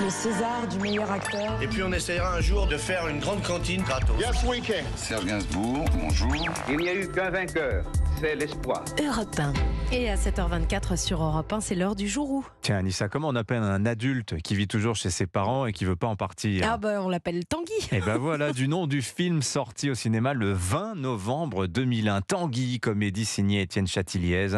le César du meilleur acteur. Et puis on essaiera un jour de faire une grande cantine gratos. Yes, we can. Serge Gainsbourg, bonjour. Il n'y a eu qu'un vainqueur, c'est l'espoir. Europe 1. Et à 7h24 sur Europe 1, c'est l'heure du jourou. Tiens Anissa, comment on appelle un adulte qui vit toujours chez ses parents et qui veut pas en partir? Ah on l'appelle Tanguy. Et ben voilà, du nom du film sorti au cinéma le 20 novembre 2001. Tanguy, comédie signée Étienne Châtilliez,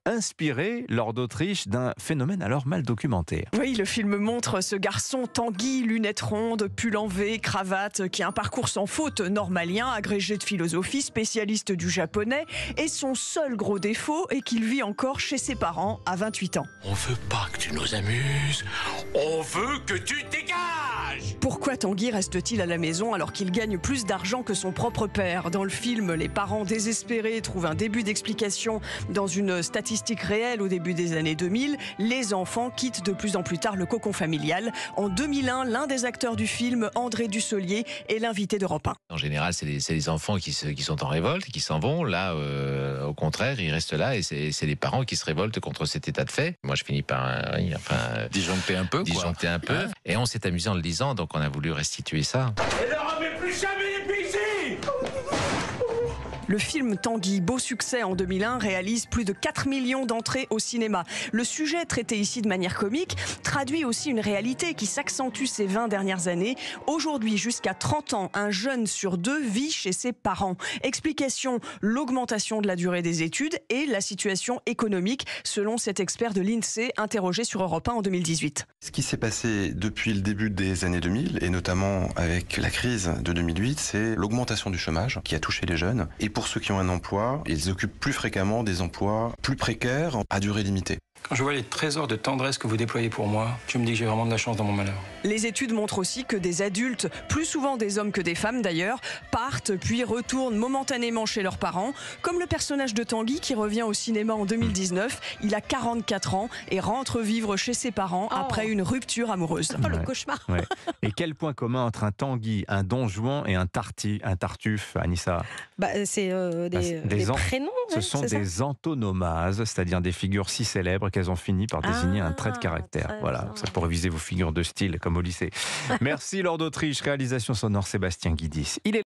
inspiré lors d'Autriche d'un phénomène alors mal documenté. Oui, le film montre ce garçon Tanguy, lunettes rondes, pull en V, cravate, qui a un parcours sans faute normalien, agrégé de philosophie, spécialiste du japonais, et son seul gros défaut est qu'il vit encore chez ses parents à 28 ans. On veut pas que tu nous amuses, on veut que tu dégages. Pourquoi Tanguy reste-t-il à la maison alors qu'il gagne plus d'argent que son propre père? Dans le film, les parents désespérés trouvent un début d'explication dans une statistique réelle au début des années 2000. Les enfants quittent de plus en plus tard le cocon familial. En 2001, l'un des acteurs du film, André Dussolier, est l'invité d'Europe 1. En général, c'est les enfants qui sont en révolte, qui s'en vont. Là, au contraire, ils restent là et c'est les parents qui se révoltent contre cet état de fait. Moi, je finis par Disjoncter un peu, disjoncter un peu. Et on s'est amusé en le lisant, donc on a voulu restituer ça. Et ne remets plus jamais les pieds ici. Le film Tanguy, beau succès en 2001, réalise plus de 4 millions d'entrées au cinéma. Le sujet, traité ici de manière comique, traduit aussi une réalité qui s'accentue ces 20 dernières années. Aujourd'hui, jusqu'à 30 ans, un jeune sur deux vit chez ses parents. Explication, l'augmentation de la durée des études et la situation économique, selon cet expert de l'INSEE interrogé sur Europe 1 en 2018. Ce qui s'est passé depuis le début des années 2000, et notamment avec la crise de 2008, c'est l'augmentation du chômage qui a touché les jeunes. Et pour ceux qui ont un emploi, ils occupent plus fréquemment des emplois plus précaires à durée limitée. Quand je vois les trésors de tendresse que vous déployez pour moi, je me dis que j'ai vraiment de la chance dans mon malheur. Les études montrent aussi que des adultes, plus souvent des hommes que des femmes d'ailleurs, partent puis retournent momentanément chez leurs parents, comme le personnage de Tanguy qui revient au cinéma en 2019. Il a 44 ans et rentre vivre chez ses parents après une rupture amoureuse. Le cauchemar. Ouais. Et quel point commun entre un Tanguy, un Don Juan et un Tartuffe, Anissa? C'est des prénoms. Ce sont des antonomases, c'est-à-dire des figures si célèbres qu'elles ont fini par désigner un trait de caractère. Voilà, ça pour réviser vos figures de style comme au lycée. Merci Lord d'Autriche, réalisation sonore Sébastien Guidis.